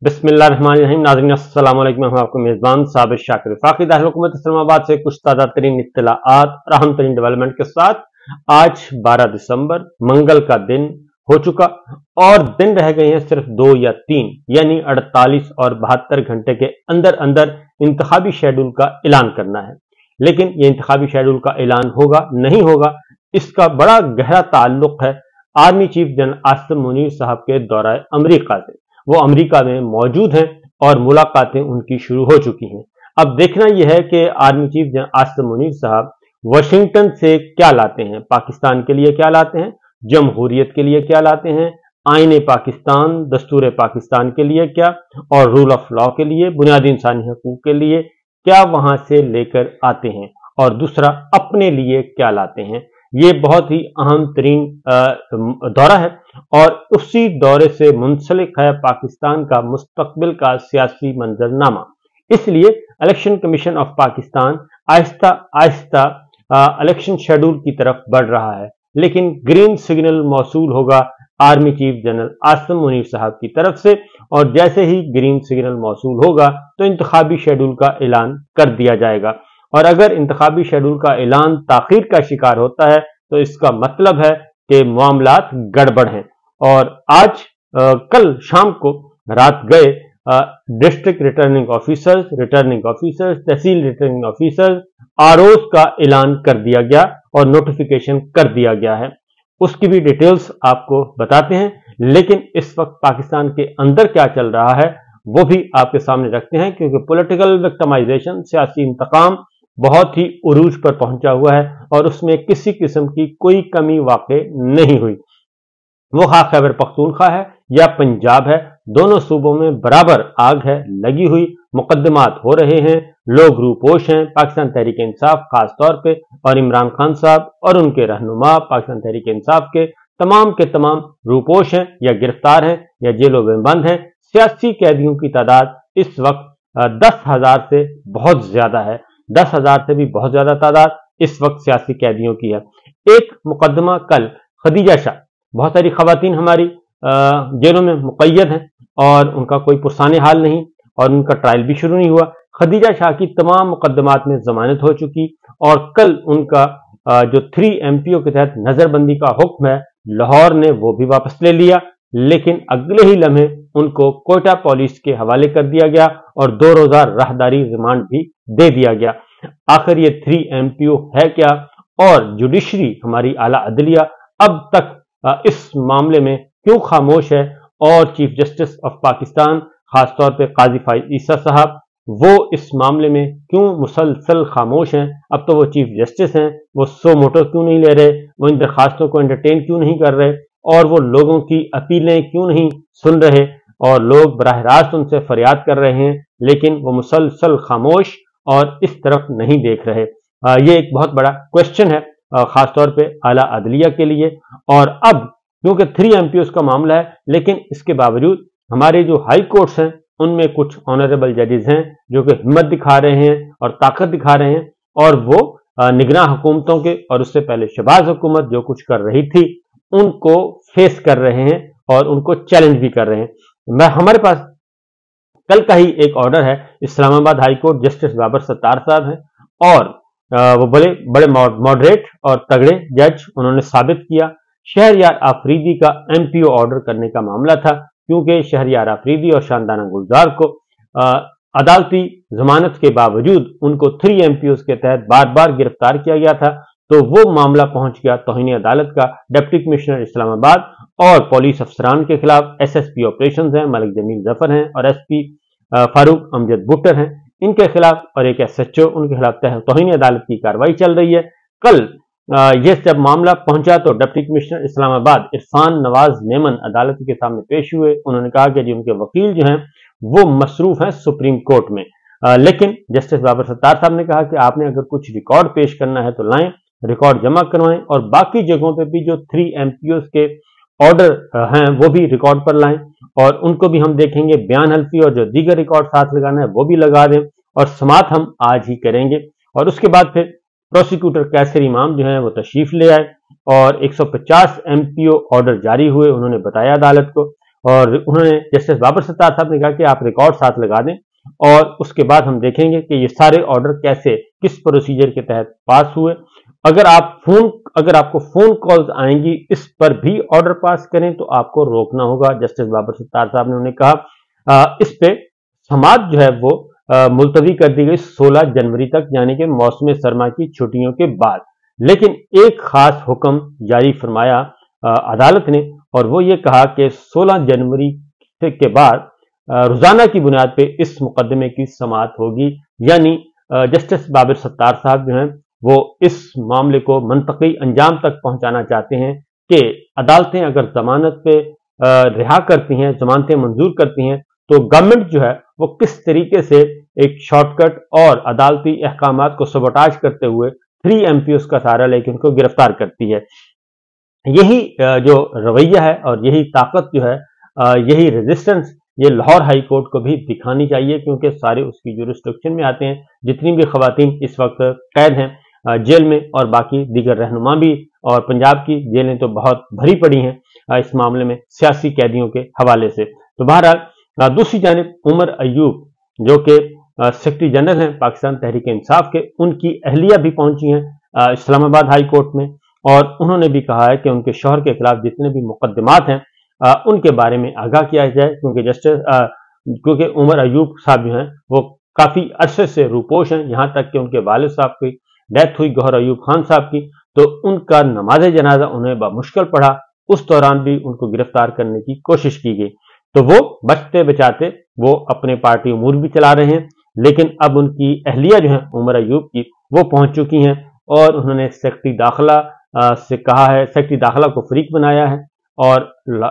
बिस्मिल्लाहिर्रहमानिर्रहीम। नाज़रीन अस्सलाम वालेकुम। हम आपको मेज़बान साबिर शाकिर वफाकी दाखिल हुकूमत इस्लामाबाद से कुछ ताज़ा तरीन इत्तलाआत और अहम तरीन डेवलपमेंट के साथ आज 12 दिसंबर मंगल का दिन हो चुका और दिन रह गए हैं सिर्फ 2 या 3 यानी 48 और 72 घंटे के अंदर अंदर इंतखाबी शेड्यूल का ऐलान करना है। लेकिन ये इंतखाबी शेड्यूल का ऐलान होगा नहीं होगा, इसका बड़ा गहरा ताल्लुक है army chief general Asim Munir साहब के दौरा अमरीका से। वो अमेरिका में मौजूद हैं और मुलाकातें उनकी शुरू हो चुकी हैं। अब देखना यह है कि army chief general Asim Munir साहब वाशिंगटन से क्या लाते हैं, पाकिस्तान के लिए क्या लाते हैं, जमहूरियत के लिए क्या लाते हैं, आईने पाकिस्तान, दस्तूर पाकिस्तान के लिए क्या, और रूल ऑफ लॉ के लिए, बुनियादी इंसानी हकूक के लिए क्या वहां से लेकर आते हैं, और दूसरा अपने लिए क्या लाते हैं। ये बहुत ही अहम तरीन दौरा है और उसी दौरे से मुंसलिक है पाकिस्तान का मुस्तकबिल का सियासी मंजरनामा। इसलिए election commission of Pakistan Aahista Aahista election schedule की तरफ बढ़ रहा है, लेकिन ग्रीन सिग्नल मौसूल होगा army chief general Asim Munir साहब की तरफ से, और जैसे ही ग्रीन सिग्नल मौसूल होगा तो इंतखाबी शेड्यूल का ऐलान कर दिया जाएगा। और अगर इंतखाबी शेड्यूल का ऐलान ताखीर का शिकार होता है तो इसका मतलब है कि मामलात गड़बड़ हैं। और आज कल शाम को रात गए डिस्ट्रिक्ट रिटर्निंग ऑफिसर्स, तहसील रिटर्निंग ऑफिसर्स, आरओज का ऐलान कर दिया गया और नोटिफिकेशन कर दिया गया है। उसकी भी डिटेल्स आपको बताते हैं, लेकिन इस वक्त पाकिस्तान के अंदर क्या चल रहा है वो भी आपके सामने रखते हैं, क्योंकि पॉलिटिकल विक्टिमाइजेशन, सियासी इंतकाम बहुत ही उरूज पर पहुंचा हुआ है और उसमें किसी किस्म की कोई कमी वाक़ई नहीं हुई। वो खैबर पख्तूनख्वा है या पंजाब है, दोनों सूबों में बराबर आग है लगी हुई, मुकदमात हो रहे हैं, लोग रूपोश हैं। पाकिस्तान तहरीक इंसाफ खास तौर पे और इमरान खान साहब और उनके रहनुमा पाकिस्तान तहरीक इंसाफ के तमाम रूपोश हैं या गिरफ्तार हैं या जेलों में बंद हैं। सियासी कैदियों की तादाद इस वक्त 10,000 से बहुत ज्यादा है, 10,000 से भी बहुत ज्यादा तादाद इस वक्त सियासी कैदियों की है। एक मुकदमा कल खदीजा शाह, बहुत सारी खवातीन हमारी जेलों में मुक़य्यद हैं और उनका कोई पुरसाने हाल नहीं और उनका ट्रायल भी शुरू नहीं हुआ। खदीजा शाह की तमाम मुकदमात में जमानत हो चुकी और कल उनका जो 3 MPO के तहत नजरबंदी का हुक्म है लाहौर ने वो भी वापस ले लिया, लेकिन अगले ही लम्हे उनको कोयटा पुलिस के हवाले कर दिया गया और 2 रोजा राहदारी रिमांड भी दे दिया गया। आखिर ये 3 MPO है क्या, और जुडिशरी हमारी आला अदलिया अब तक इस मामले में क्यों खामोश है, और चीफ जस्टिस ऑफ पाकिस्तान खासतौर पे काजी फाइज ईसा साहब वो इस मामले में क्यों मुसलसल खामोश हैं। अब तो वो चीफ जस्टिस हैं, वो सो मोटो क्यों नहीं ले रहे, वो इन दरखास्तों को एंटरटेन क्यों नहीं कर रहे, और वो लोगों की अपीलें क्यों नहीं सुन रहे, और लोग बराह रास्त उनसे फरियाद कर रहे हैं लेकिन वो मुसलसल खामोश और इस तरफ नहीं देख रहे। ये एक बहुत बड़ा क्वेश्चन है खासतौर पे आला अदलिया के लिए। और अब क्योंकि 3 MPOs का मामला है, लेकिन इसके बावजूद हमारे जो हाई कोर्ट्स हैं उनमें कुछ ऑनरेबल जजेस हैं जो कि हिम्मत दिखा रहे हैं और ताकत दिखा रहे हैं, और वो निगरान हुकूमतों के और उससे पहले शहबाज हुकूमत जो कुछ कर रही थी उनको फेस कर रहे हैं और उनको चैलेंज भी कर रहे हैं। हमारे पास कल का ही एक ऑर्डर है, Islamabad high court justice Babar Sattar sahab हैं और वो बड़े मॉडरेट और तगड़े जज, उन्होंने साबित किया शहरयार आफरीदी का MPO ऑर्डर करने का मामला था, क्योंकि शहरयार आफरीदी और शानदाना गुलजार को अदालती जमानत के बावजूद उनको 3 MPOs के तहत बार बार गिरफ्तार किया गया था। तो वो मामला पहुंच गया तौहीन अदालत का डिप्टी कमिश्नर इस्लामाबाद और पुलिस अफसरान के खिलाफ। SSP ऑपरेशन हैं मलिक जमील जफर हैं और SP फारूक अमजद बुट्टर हैं, इनके खिलाफ, और एक SHO उनके खिलाफ तौहीन अदालत की कार्रवाई चल रही है। कल ये जब मामला पहुंचा तो डिप्टी कमिश्नर इस्लामाबाद इरफान नवाज मेमन अदालत के सामने पेश हुए। उन्होंने कहा कि जी उनके वकील जो हैं वो मसरूफ हैं सुप्रीम कोर्ट में, लेकिन जस्टिस बाबर सत्तार साहब ने कहा कि आपने अगर कुछ रिकॉर्ड पेश करना है तो लाएं, रिकॉर्ड जमा करवाएं, और बाकी जगहों पे भी जो 3 MPOs के ऑर्डर हैं वो भी रिकॉर्ड पर लाएं और उनको भी हम देखेंगे, बयान हल्फी और जो दीगर रिकॉर्ड साथ लगाना है वो भी लगा दें, और समात हम आज ही करेंगे। और उसके बाद फिर प्रोसिक्यूटर कैसर इमाम जो है वो तशरीफ ले आए और 150 MPO ऑर्डर जारी हुए, उन्होंने बताया अदालत को, और उन्होंने जस्टिस बाबर सत्तार साहब ने कहा कि आप रिकॉर्ड साथ लगा दें और उसके बाद हम देखेंगे कि ये सारे ऑर्डर कैसे किस प्रोसीजर के तहत पास हुए। अगर आपको फोन कॉल्स आएंगी इस पर भी ऑर्डर पास करें तो आपको रोकना होगा। जस्टिस बाबर सत्तार साहब ने उन्हें कहा इस पे समाअत जो है वो मुलतवी कर दी गई 16 जनवरी तक, यानी कि मौसम सरमा की छुट्टियों के बाद। लेकिन एक खास हुक्म जारी फरमाया अदालत ने, और वो ये कहा कि 16 जनवरी के बाद रोजाना की बुनियाद पे इस मुकदमे की समाअत होगी। यानी जस्टिस बाबर सत्तार साहब जो हैं वो इस मामले को मंतकी अंजाम तक पहुंचाना चाहते हैं कि अदालतें अगर जमानत पे रिहा करती हैं, जमानतें मंजूर करती हैं, तो गवर्नमेंट जो है वो किस तरीके से एक शॉर्टकट और अदालती अहकामात को सबोटाज करते हुए 3 MPOs का सहारा लेकर उनको गिरफ्तार करती है। यही जो रवैया है और यही ताकत जो है, यही रेजिस्टेंस ये लाहौर हाई कोर्ट को भी दिखानी चाहिए, क्योंकि सारे उसकी जुरिस्डिक्शन में आते हैं। जितनी भी खवातीन इस वक्त कैद हैं जेल में और बाकी दीगर रहनुमा भी, और पंजाब की जेलें तो बहुत भरी पड़ी हैं इस मामले में सियासी कैदियों के हवाले से। तो बहरहाल दूसरी जानिब उमर अयूब जो कि सेक्रेटरी जनरल हैं पाकिस्तान तहरीक इंसाफ के, उनकी अहलिया भी पहुंची हैं इस्लामाबाद हाई कोर्ट में, और उन्होंने भी कहा है कि उनके शौहर के खिलाफ जितने भी मुकदमात हैं उनके बारे में आगाह किया जाए, क्योंकि उमर अयूब साहब जो हैं वो काफी अरसे से रूपोश हैं। यहां तक कि उनके वालिद साहब की डेथ हुई गौहर अयूब खान साहब की, तो उनका नमाज जनाजा उन्हें बामुश्किल पड़ा, उस दौरान भी उनको गिरफ्तार करने की कोशिश की गई। तो वो बचते बचाते वो अपने पार्टी उमूर भी चला रहे हैं, लेकिन अब उनकी अहलिया जो है उमर अयूब की वो पहुंच चुकी हैं और उन्होंने सेक्रेटरी दाखिला से कहा है, सेक्रेटरी दाखिला को फरीक बनाया है, और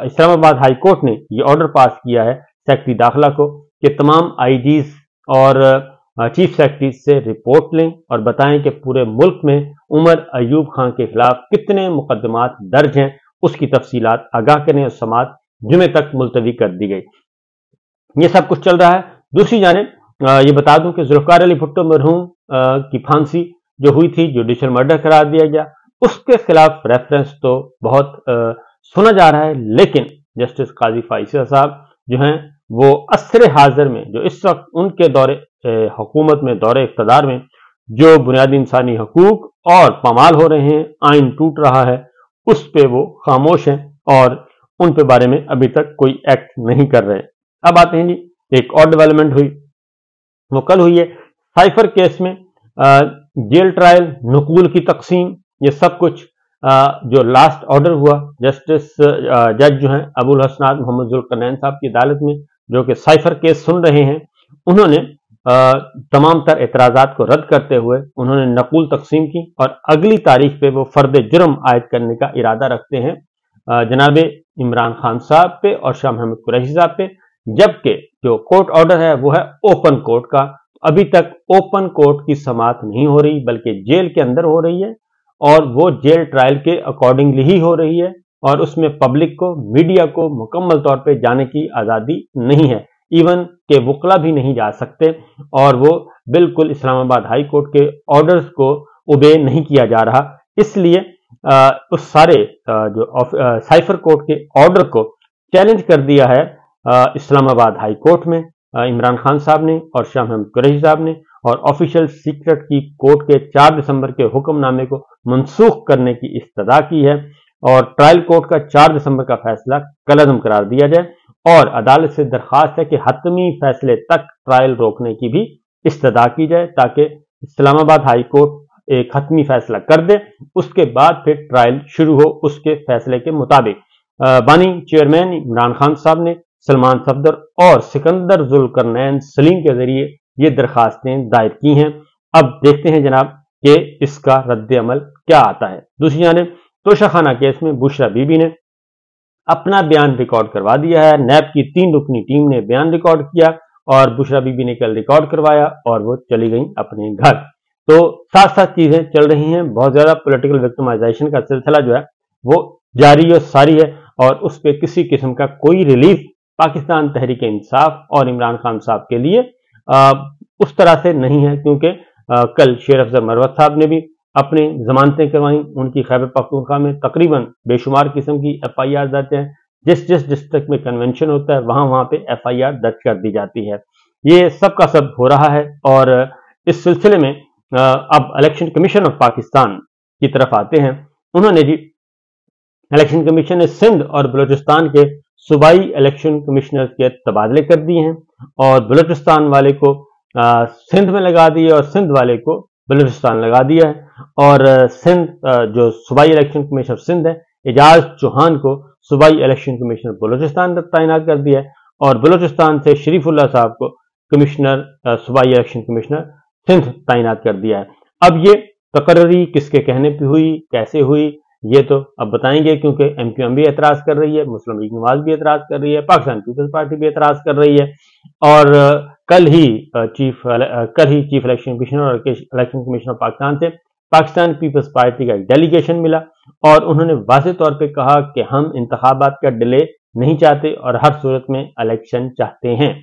इस्लामाबाद हाई कोर्ट ने ये ऑर्डर पास किया है सेक्रेटरी दाखिला को कि तमाम आईजीज और चीफ सेक्रेटरी से रिपोर्ट लें और बताएं कि पूरे मुल्क में उमर अयूब खान के खिलाफ कितने मुकदमात दर्ज हैं, उसकी तफसीलात आगाह करें, और समाअत जुमे तक मुलतवी कर दी गई। ये सब कुछ चल रहा है। दूसरी जानिब ये बता दूं कि जुल्फकार अली भुट्टो मरहूम की फांसी जो हुई थी, जुडिशल मर्डर करार दिया गया, उसके खिलाफ रेफरेंस तो बहुत सुना जा रहा है, लेकिन जस्टिस काजी फाइसल साहब जो हैं वो असरे हाजिर में, जो इस वक्त उनके दौरे हुकूमत में, दौरे इख्तदार में जो बुनियादी इंसानी हकूक और पामाल हो रहे हैं, आइन टूट रहा है, उस पे वो खामोश हैं और उन पे बारे में अभी तक कोई एक्ट नहीं कर रहे। अब आते हैं जी, एक और डेवलपमेंट हुई, वो कल हुई है साइफर केस में जेल ट्रायल, नकूल की तकसीम, ये सब कुछ जो लास्ट ऑर्डर हुआ जस्टिस जज जो हैं अबुल हसनात मोहम्मद जुल्करनैन साहब की अदालत में, जो कि साइफर केस सुन रहे हैं, उन्होंने तमाम तर एतराजात को रद्द करते हुए उन्होंने नकूल तकसीम की और अगली तारीख पे वो फर्द जुर्म आयद करने का इरादा रखते हैं जनाब इमरान खान साहब पे और शाह महमूद कुरैशी साहब पे, जबकि जो कोर्ट ऑर्डर है वो है ओपन कोर्ट का। अभी तक ओपन कोर्ट की समाअत नहीं हो रही, बल्कि जेल के अंदर हो रही है, और वो जेल ट्रायल के अकॉर्डिंगली ही हो रही है, और उसमें पब्लिक को, मीडिया को मुकम्मल तौर पे जाने की आज़ादी नहीं है, इवन के वकला भी नहीं जा सकते, और वो बिल्कुल इस्लामाबाद हाई कोर्ट के ऑर्डर्स को ओबे नहीं किया जा रहा। इसलिए उस सारे जो साइफर कोर्ट के ऑर्डर को चैलेंज कर दिया है इस्लामाबाद हाई कोर्ट में इमरान खान साहब ने और शाह महमूद कुरैशी साहब ने, और ऑफिशियल सीक्रेट की कोर्ट के 4 दिसंबर के हुक्मनामे को मनसूख करने की इस्तदा की है, और ट्रायल कोर्ट का 4 दिसंबर का फैसला कलअदम करार दिया जाए, और अदालत से दरखास्त है कि हतमी फैसले तक ट्रायल रोकने की भी इस्तदा की जाए, ताकि इस्लामाबाद हाई कोर्ट एक हतमी फैसला कर दे, उसके बाद फिर ट्रायल शुरू हो उसके फैसले के मुताबिक। बानी चेयरमैन इमरान खान साहब ने सलमान सफदर और सिकंदर जुल्करनैन सलीम के जरिए ये दरखास्तें दायर की हैं। अब देखते हैं जनाब कि इसका रद्द अमल क्या आता है। दूसरी जानिब तोशाखाना केस में बुशरा बीबी ने अपना बयान रिकॉर्ड करवा दिया है। नैब की 3 रुकनी टीम ने बयान रिकॉर्ड किया और बुशरा बीबी ने कल रिकॉर्ड करवाया और वो चली गई अपने घर। तो साथ साथ चीजें चल रही हैं, बहुत ज्यादा पॉलिटिकल विक्टिमाइजेशन का सिलसिला जो है वो जारी और सारी है, और उस पर किसी किस्म का कोई रिलीफ पाकिस्तान तहरीक इंसाफ और इमरान खान साहब के लिए उस तरह से नहीं है, क्योंकि कल शेर अफजल मरवत साहब ने भी अपनी जमानतें करवाई। उनकी खैबर पख्तूनख्वा में तकरीबन बेशुमार किस्म की FIR दर्ज हैं, जिस डिस्ट्रिक्ट में कन्वेंशन होता है वहां पे FIR दर्ज कर दी जाती है। ये सब का सब हो रहा है। और इस सिलसिले में अब इलेक्शन कमीशन ऑफ पाकिस्तान की तरफ आते हैं। उन्होंने जी इलेक्शन कमीशन ने सिंध और बलूचिस्तान के सूबाई इलेक्शन कमिश्नर के तबादले कर दिए हैं और बलूचिस्तान वाले को सिंध में लगा दिया और सिंध वाले को बलूचिस्तान लगा दिया है। और सिंध जो सूबाई इलेक्शन कमिश्नर सिंध है एजाज चौहान को सूबाई इलेक्शन कमिश्नर बलूचिस्तान तैनात कर दिया है और बलूचिस्तान से शरीफुल्लाह साहब को कमिश्नर सूबाई इलेक्शन कमिश्नर सिंध तैनात कर दिया है। अब ये तकर्री किसके कहने पे हुई, कैसे हुई, ये तो अब बताएंगे, क्योंकि MQM भी एतराज कर रही है, मुस्लिम लीग नवाज भी एतराज कर रही है, पाकिस्तान पीपल्स पार्टी भी एतराज कर रही है। और कल ही चीफ इलेक्शन कमिश्नर और इलेक्शन कमिश्नर पाकिस्तान से पाकिस्तान पीपल्स पार्टी का एक डेलीगेशन मिला और उन्होंने वाज़ेह तौर पे कहा कि हम इंतखाबात का डिले नहीं चाहते और हर सूरत में इलेक्शन चाहते हैं।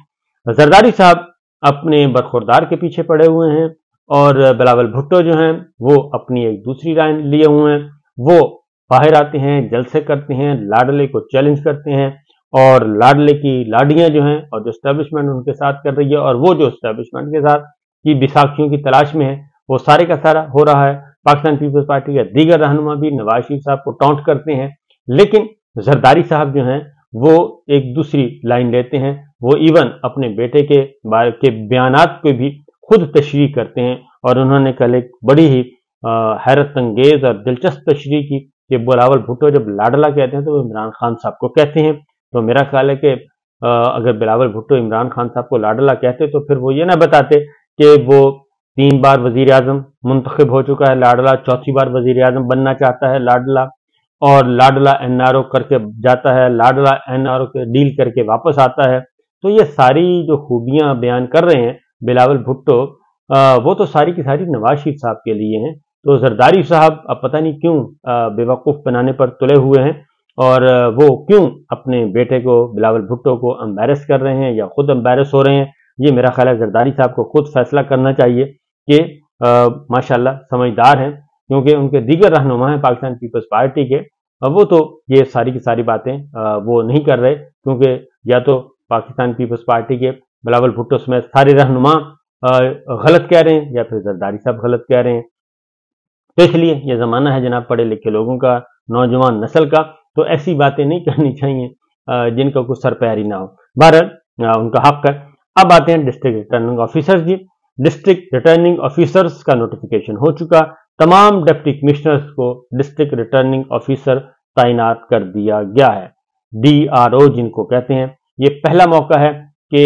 जरदारी साहब अपने बरखुरदार के पीछे पड़े हुए हैं और बिलावल भुट्टो जो हैं वो अपनी एक दूसरी राय लिए हुए हैं। वो बाहर आते हैं, जलसे करते हैं, लाडले को चैलेंज करते हैं और लाडले की लाडियां जो हैं और जो एस्टेब्लिशमेंट उनके साथ कर रही है और वो जो एस्टेब्लिशमेंट के साथ की बिसाखियों की तलाश में है वो सारे का सारा हो रहा है। पाकिस्तान पीपल्स पार्टी के दीगर रहनुमा भी नवाज शरीफ साहब को टॉन्ट करते हैं, लेकिन जरदारी साहब जो हैं वो एक दूसरी लाइन लेते हैं। वो इवन अपने बेटे के बयानात को भी खुद तशरीह करते हैं और उन्होंने कल एक बड़ी ही हैरत अंगेज और दिलचस्प तशरीह की कि बिलावल भुट्टो जब लाडला कहते हैं तो वो इमरान खान साहब को कहते हैं। तो मेरा ख्याल है कि अगर बिलावल भुट्टो इमरान खान साहब को लाडला कहते तो फिर वो ये ना बताते कि वो 3 बार वजीर आजम मुंतखब हो चुका है लाडला, 4थी बार वजीर आजम बनना चाहता है लाडला, और लाडला NRO करके जाता है, लाडला NRO के डील करके वापस आता है। तो ये सारी जो खूबियां बयान कर रहे हैं बिलावल भुट्टो वो तो सारी की सारी नवाज शरीफ साहब के लिए हैं। तो जरदारी साहब अब पता नहीं क्यों बेवकूफ़ बनाने पर तुले हुए हैं और वो क्यों अपने बेटे को बिलावल भुट्टो को एम्बैरस कर रहे हैं या खुद एम्बैरस हो रहे हैं। ये मेरा ख्याल है जरदारी साहब को खुद फैसला करना चाहिए कि माशाल्लाह समझदार हैं, क्योंकि उनके दीगर रहनुमा हैं पाकिस्तान पीपल्स पार्टी के, वो तो ये सारी की सारी बातें वो नहीं कर रहे, क्योंकि या तो पाकिस्तान पीपल्स पार्टी के बिलावल भुट्टो समेत सारे रहनुमा गलत कह रहे हैं या फिर जरदारी साहब गलत कह रहे हैं। तो इसलिए ये ज़माना है जनाब पढ़े लिखे लोगों का, नौजवान नस्ल का, तो ऐसी बातें नहीं करनी चाहिए जिनका कुछ सर पैर ही ना हो। बहरहाल उनका हक है। अब आते हैं डिस्ट्रिक्ट रिटर्निंग ऑफिसर्स जी। डिस्ट्रिक्ट रिटर्निंग ऑफिसर्स का नोटिफिकेशन हो चुका। तमाम डिप्टी कमिश्नर्स को डिस्ट्रिक्ट रिटर्निंग ऑफिसर तैनात कर दिया गया है, DRO जिनको कहते हैं। ये पहला मौका है कि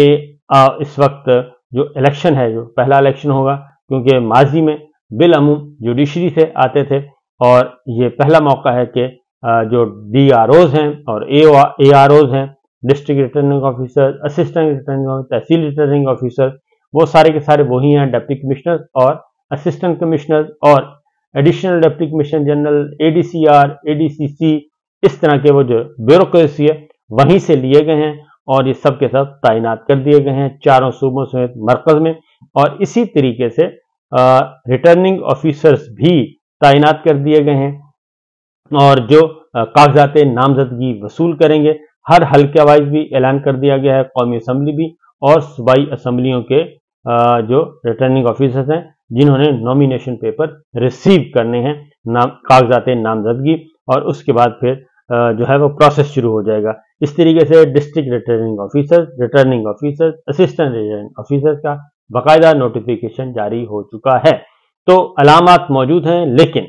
इस वक्त जो इलेक्शन है, जो पहला इलेक्शन होगा, क्योंकि माजी में बिलअमूम जुडिशरी से आते थे और ये पहला मौका है कि जो DROs हैं और AROs हैं, district returning officer, assistant returning officer, tehsil returning officer, वो सारे के सारे वही हैं, डिप्टी कमिश्नर और असिस्टेंट कमिश्नर और additional deputy commissioner general, ADCR, ADCC, इस तरह के वो जो ब्यूरोक्रेसी है वहीं से लिए गए हैं और ये सब के सब तैनात कर दिए गए हैं चारों सूबों समेत मरकज में। और इसी तरीके से रिटर्निंग ऑफिसर्स भी तैनात कर दिए गए हैं और जो कागजात नामजदगी वसूल करेंगे, हर हल्के वाइज भी ऐलान कर दिया गया है, कौमी असम्बली भी और सूबाई असम्बलियों के जो रिटर्निंग ऑफिसर्स हैं जिन्होंने नॉमिनेशन पेपर रिसीव करने हैं, कागजात नामजदगी, और उसके बाद फिर जो है वो प्रोसेस शुरू हो जाएगा। इस तरीके से district returning officers, assistant returning officers का बाकायदा नोटिफिकेशन जारी हो चुका है। तो अलामात मौजूद हैं, लेकिन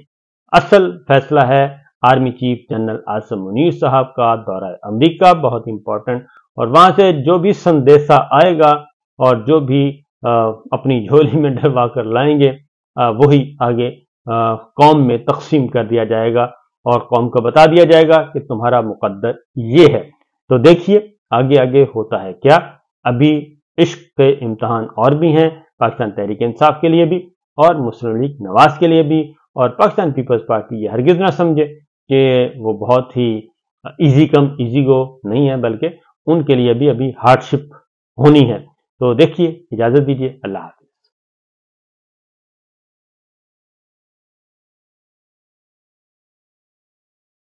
असल फैसला है army chief general Asim Munir साहब का दौरा अमरीका, बहुत इंपॉर्टेंट, और वहां से जो भी संदेशा आएगा और जो भी अपनी झोली में डलवा कर लाएंगे वही आगे कौम में तकसीम कर दिया जाएगा और कौम को बता दिया जाएगा कि तुम्हारा मुकद्दर ये है। तो देखिए आगे आगे होता है क्या। अभी इश्क के इम्तहान और भी हैं, पाकिस्तान तहरीक इंसाफ के लिए भी और मुस्लिम लीग नवाज के लिए भी, और पाकिस्तान पीपल्स पार्टी ये हरगिज ना समझे कि वो बहुत ही इजी गो नहीं है, बल्कि उनके लिए भी अभी हार्डशिप होनी है। तो देखिए, इजाज़त दीजिए, अल्लाह हाफ़िज़।